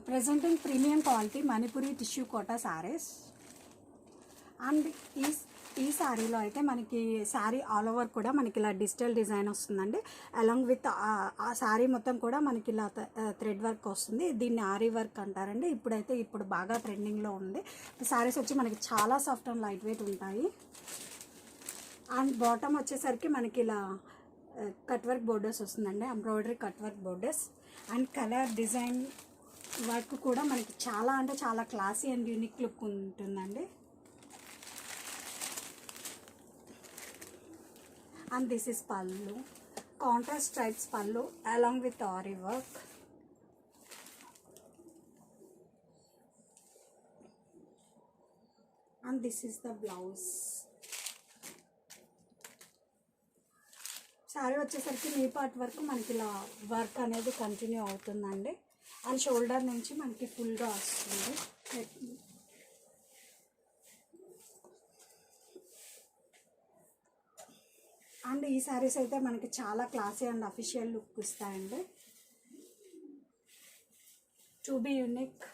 presenting premium quality Manipuri tissue Kota sarees. And ఈ శారీలో అయితే మనకి శారీ ఆల్ ఓవర్ కూడా మనకి ఇలా డిజిటల్ డిజైన్ వస్తుందండి. అలాంగ్ విత్ ఆ శారీ మొత్తం కూడా మనకి ఇలా థ్రెడ్ వర్క్ వస్తుంది. దీన్ని ఆరీ వర్క్ అంటారండి. ఇప్పుడు బాగా ట్రెండింగ్లో ఉంది. శారీస్ వచ్చి మనకి చాలా సాఫ్ట్ అండ్ లైట్ వెయిట్ ఉంటాయి. అండ్ బాటమ్ వచ్చేసరికి మనకి ఇలా కట్ వర్క్ బోర్డర్స్ వస్తుందండి, embroidery cut work borders. And colour design work కూడా మనకి చాలా అంటే చాలా క్లాసీ అండ్ యూనిక్ లుక్ ఉంటుందండి. అండ్ దిస్ ఇస్ పళ్ళు, కాంట్రాస్ట్ స్ట్రైప్స్ పళ్ళు along with ary work. And this is the blouse. Sari వచ్చేసరికి నీ పార్ట్ వరకు మనకి ఇలా వర్క్ అనేది కంటిన్యూ అవుతుందండి. అండ్ షోల్డర్ నుంచి మనకి ఫుల్గా వస్తుంది. అండ్ ఈ శారీస్ అయితే మనకి చాలా క్లాసీ అండ్ అఫీషియల్ లుక్ ఇస్తాయండి. To be unique.